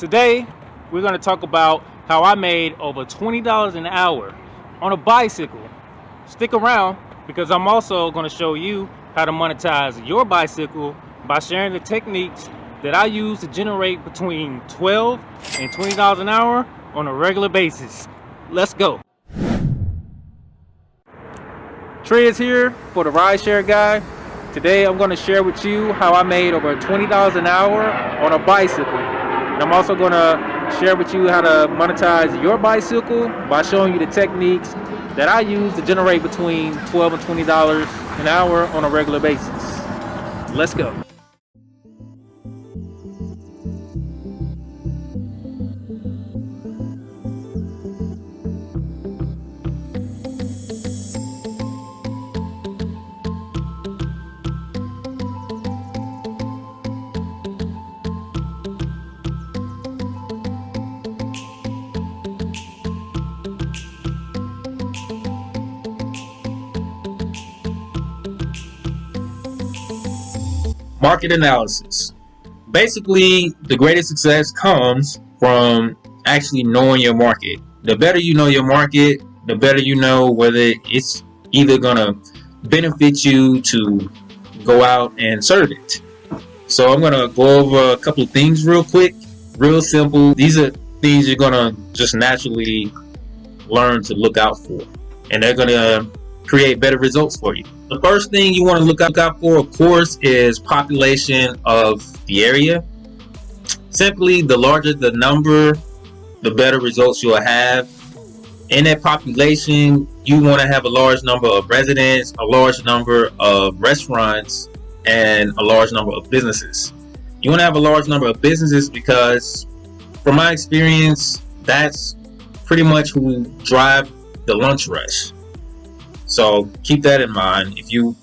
Today, we're going to talk about how I made over $20 an hour on a bicycle. Stick around because I'm also going to show you how to monetize your bicycle by sharing the techniques that I use to generate between $12 and $20 an hour on a regular basis. Let's go. Trey is here for the Rideshare Guy. Today I'm going to share with you how I made over $20 an hour on a bicycle. And I'm also going to share with you how to monetize your bicycle by showing you the techniques that I use to generate between $12 and $20 an hour on a regular basis. Let's go. Market analysis. Basically, the greatest success comes from actually knowing your market. The better you know your market, the better you know whether it's either going to benefit you to go out and serve it. So I'm going to go over a couple of things real quick, real simple. These are things you're going to just naturally learn to look out for, and they're going to create better results for you. The first thing you want to look out for, of course, is population of the area. Simply, the larger the number, the better results you'll have. In that population, you want to have a large number of residents, a large number of restaurants, and a large number of businesses. You want to have a large number of businesses because, from my experience, that's pretty much who drive the lunch rush. So keep that in mind. If you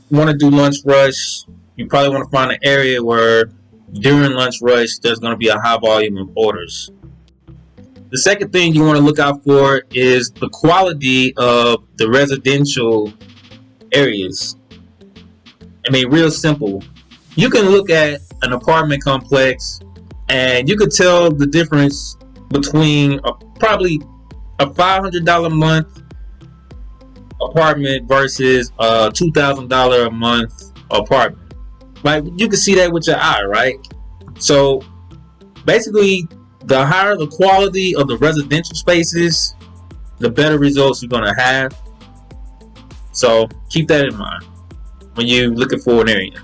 want to do lunch rush, you probably want to find an area where during lunch rush there's going to be a high volume of orders. The second thing you want to look out for is the quality of the residential areas. I mean, real simple. You can look at an apartment complex and you could tell the difference between probably a $500 a month apartment versus a $2,000 a month apartment. Like, you can see that with your eye, right? So basically, the higher the quality of the residential spaces, the better results you're going to have. So keep that in mind when you're looking for an area.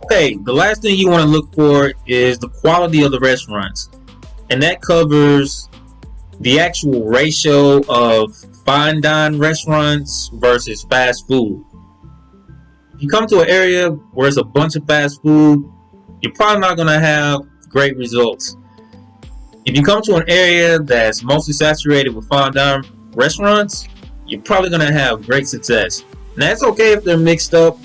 Okay, the last thing you want to look for is the quality of the restaurants, and that covers the actual ratio of fine dine restaurants versus fast food. If you come to an area where it's a bunch of fast food, you're probably not going to have great results. If you come to an area that's mostly saturated with fine dine restaurants, you're probably going to have great success. Now, it's okay if they're mixed up,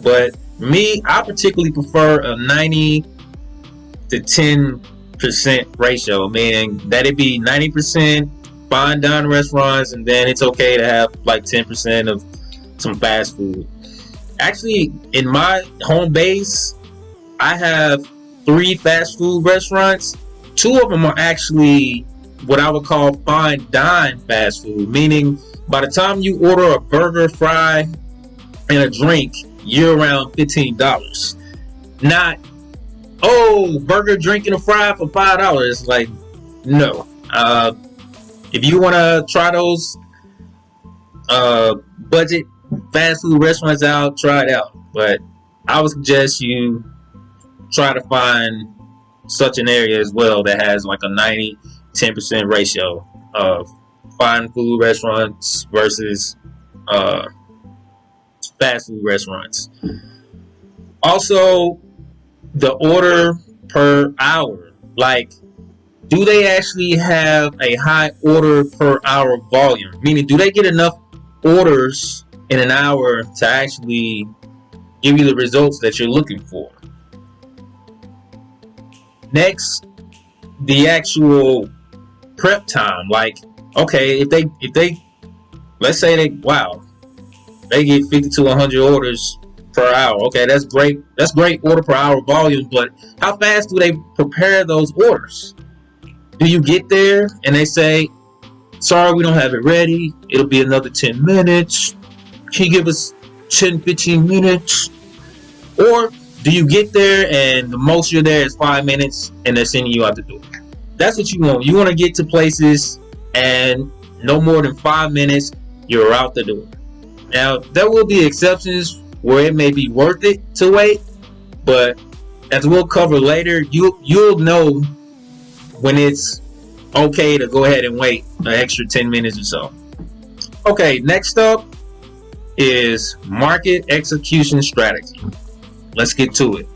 but me, I particularly prefer a 90 to 10% ratio, meaning that it be 90% fine dining restaurants, and then it's okay to have like 10% of some fast food. Actually, in my home base, I have 3 fast food restaurants. 2 of them are actually what I would call fine dine fast food, meaning by the time you order a burger, fry, and a drink, you're around $15. Not, oh, burger, drink, and a fry for $5. Like, no. If you want to try those budget fast food restaurants out, try it out. But I would suggest you try to find such an area as well that has like a 90-10% ratio of fine food restaurants versus fast food restaurants. Also, the order per hour. Like, do they actually have a high order per hour volume? Meaning, do they get enough orders in an hour to actually give you the results that you're looking for? Next, the actual prep time. Like, okay, if they let's say they get 50 to 100 orders per hour. Okay, that's great. That's great order per hour volume, but how fast do they prepare those orders? Do you get there and they say, sorry, we don't have it ready, it'll be another 10 minutes, can you give us 10-15 minutes? Or do you get there and the most you're there is 5 minutes and they're sending you out the door? That's what you want. You want to get to places and no more than 5 minutes, you're out the door. Now, there will be exceptions where it may be worth it to wait, but as we'll cover later, you'll know when it's okay to go ahead and wait an extra 10 minutes or so. Okay, next up is market execution strategy. Let's get to it.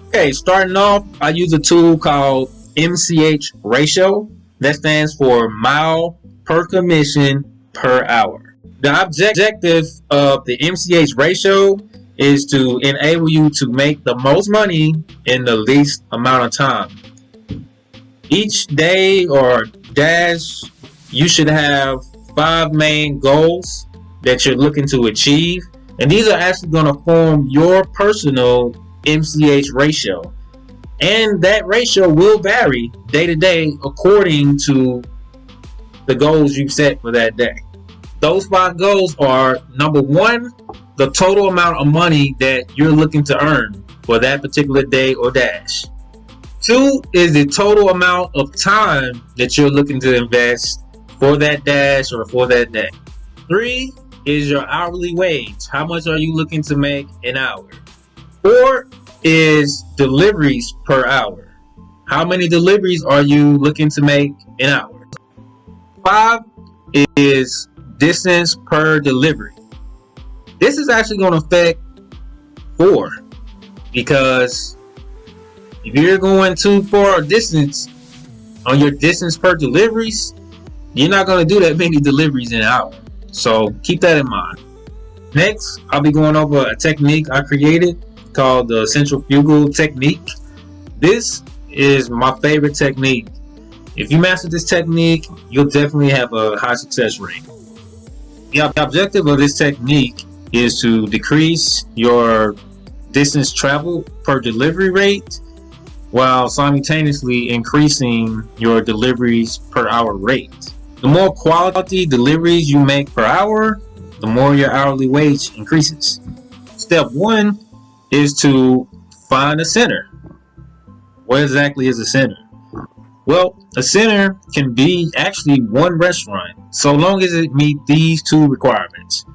Okay, starting off, I use a tool called MCH ratio. That stands for mile per commission per hour. The objective of the MCH ratio is to enable you to make the most money in the least amount of time. Each day or dash, you should have 5 main goals that you're looking to achieve, and these are actually going to form your personal MCH ratio, and that ratio will vary day to day according to the goals you've set for that day. Those 5 goals are: number 1, the total amount of money that you're looking to earn for that particular day or dash. 2 is the total amount of time that you're looking to invest for that dash or for that day. 3 is your hourly wage. How much are you looking to make an hour? 4 is deliveries per hour. How many deliveries are you looking to make an hour? 5 is distance per delivery. This is actually going to affect 4, because if you're going too far a distance on your distance per deliveries, you're not going to do that many deliveries in an hour. So keep that in mind. Next, I'll be going over a technique I created called the centrifugal technique. This is my favorite technique. If you master this technique, you'll definitely have a high success rate. The objective of this technique is to decrease your distance traveled per delivery rate while simultaneously increasing your deliveries per hour rate. The more quality deliveries you make per hour, the more your hourly wage increases. Step 1 is to find a center. What exactly is a center? Well, a center can be actually one restaurant, so long as it meets these 2 requirements.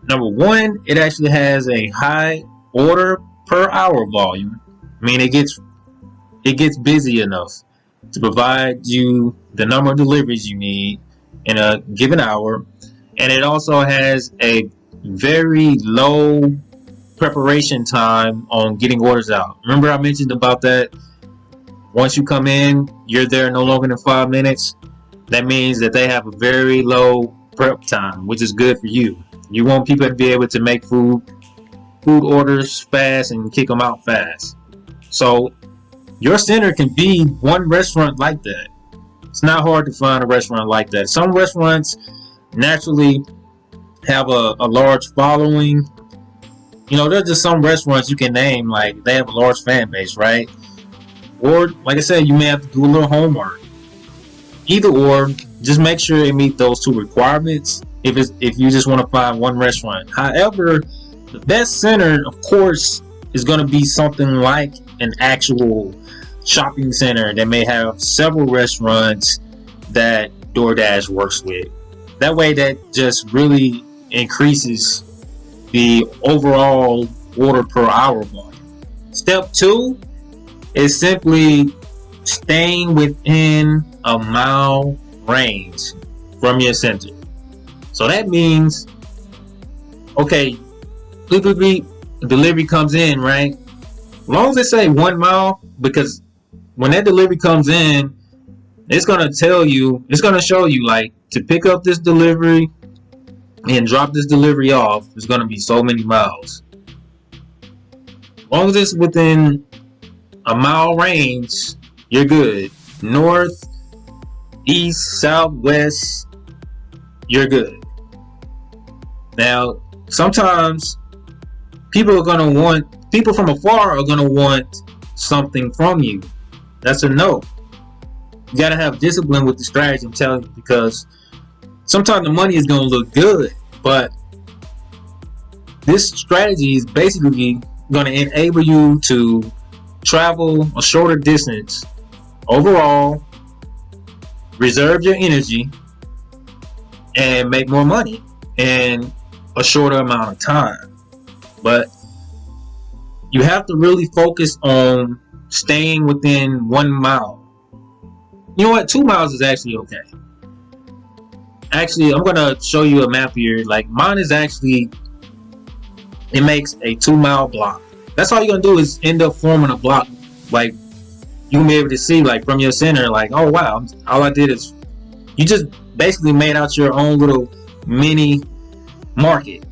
Number 1, it actually has a high order per hour volume. I mean, it gets busy enough to provide you the number of deliveries you need in a given hour, and it also has a very low preparation time on getting orders out. Remember I mentioned about that? Once you come in, you're there no longer than 5 minutes. That means that they have a very low prep time, which is good for you. You want people to be able to make food orders fast and kick them out fast. So your center can be one restaurant like that. It's not hard to find a restaurant like that. Some restaurants naturally have a large following. You know, there's just some restaurants you can name, like they have a large fan base, right? Or, like I said, you may have to do a little homework. Either or, just make sure it meets those 2 requirements if you just want to find one restaurant. However, the best center, of course, is going to be something like an actual shopping center that may have several restaurants that Doordash works with. That way, that just really increases the overall order per hour volume. Step 2 is simply staying within a mile range from your center. So that means, okay, delivery comes in, right? As long as it say 1 mile, because when that delivery comes in, it's going to tell you, it's going to show you, like, to pick up this delivery and drop this delivery off, it's going to be so many miles. As long as it's within a mile range, you're good. North, east, south, west, you're good. Now, sometimes people are going to want people from afar are gonna want something from you. That's a no. You gotta have discipline with the strategy, I'm telling you, because sometimes the money is gonna look good, but this strategy is basically gonna enable you to travel a shorter distance overall, reserve your energy, and make more money in a shorter amount of time. But you have to really focus on staying within 1 mile. You know what? 2 miles is actually okay. Actually, I'm gonna show you a map here. Like mine is actually, it makes a 2 mile block. That's all you're gonna do is end up forming a block. Like you'll be able to see like from your center, like, oh wow, all I did is you just basically made out your own little mini market.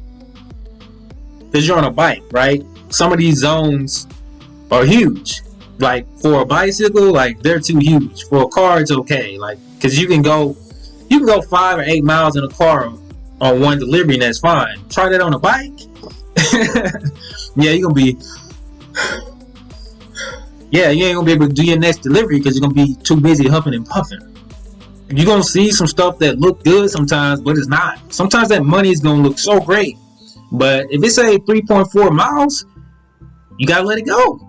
Because you're on a bike, right? Some of these zones are huge. Like for a bicycle, like they're too huge. For a car, it's okay. Like, because you can go 5 or 8 miles in a car on one delivery, and that's fine. Try that on a bike. Yeah, you're gonna be. Yeah, you ain't gonna be able to do your next delivery because you're gonna be too busy huffing and puffing. You're gonna see some stuff that look good sometimes, but it's not. Sometimes that money is gonna look so great, but if it's a 3.4 miles, you gotta let it go.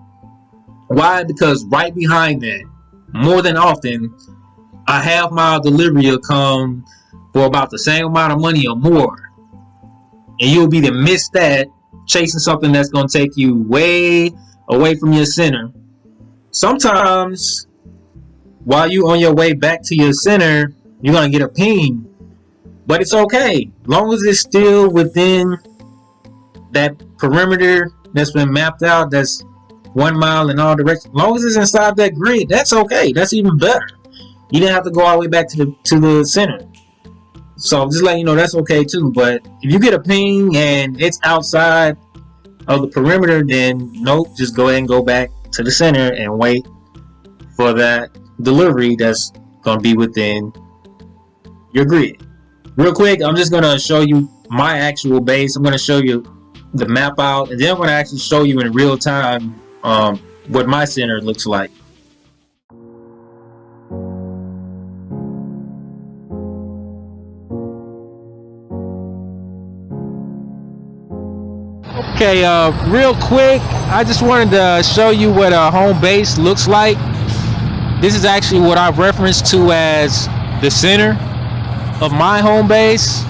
Why? Because right behind that, more than often, a half-mile delivery will come for about the same amount of money or more, and you'll be to miss that, chasing something that's gonna take you way away from your center. Sometimes while you on your way back to your center, you're gonna get a ping, but it's okay, as long as it's still within that perimeter that's been mapped out, that's 1 mile in all directions. As long as it's inside that grid, that's okay. That's even better. You didn't have to go all the way back to the center. So just letting you know that's okay too. But if you get a ping and it's outside of the perimeter, then nope, just go ahead and go back to the center and wait for that delivery that's gonna be within your grid. Real quick, I'm just gonna show you my actual base. I'm gonna show you the map out, and then I'm gonna actually show you in real time what my center looks like. Okay, real quick, I just wanted to show you what a home base looks like. This is actually what I reference to as the center of my home base.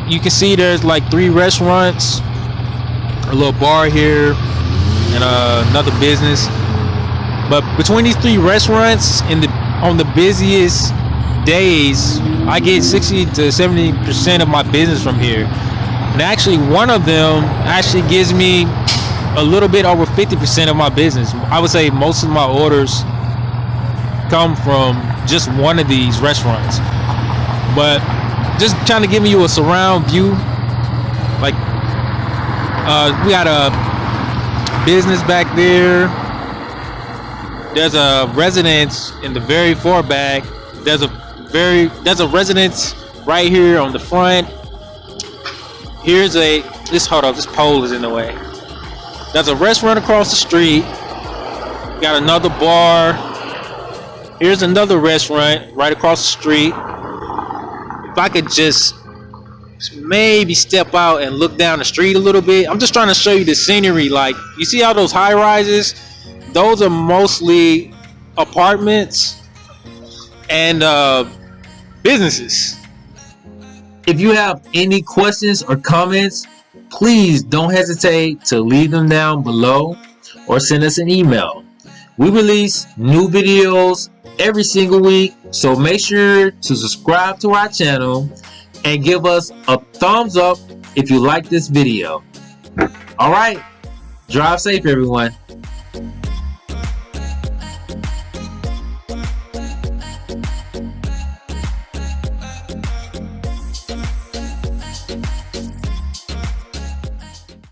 You can see there's like 3 restaurants, a little bar here, and another business. But between these 3 restaurants, on the busiest days, I get 60 to 70% of my business from here. And actually, one of them actually gives me a little bit over 50% of my business. I would say most of my orders come from just one of these restaurants. But just trying to give you a surround view. Like, we got a business back there. There's a residence in the very far back. There's a residence right here on the front. Here's this pole is in the way. There's a restaurant across the street. Got another bar. Here's another restaurant right across the street. If I could just maybe step out and look down the street a little bit. I'm just trying to show you the scenery. Like, you see all those high rises? Those are mostly apartments and businesses. If you have any questions or comments, please don't hesitate to leave them down below or send us an email. We release new videos every single week, so make sure to subscribe to our channel and give us a thumbs up if you like this video. Alright, drive safe everyone.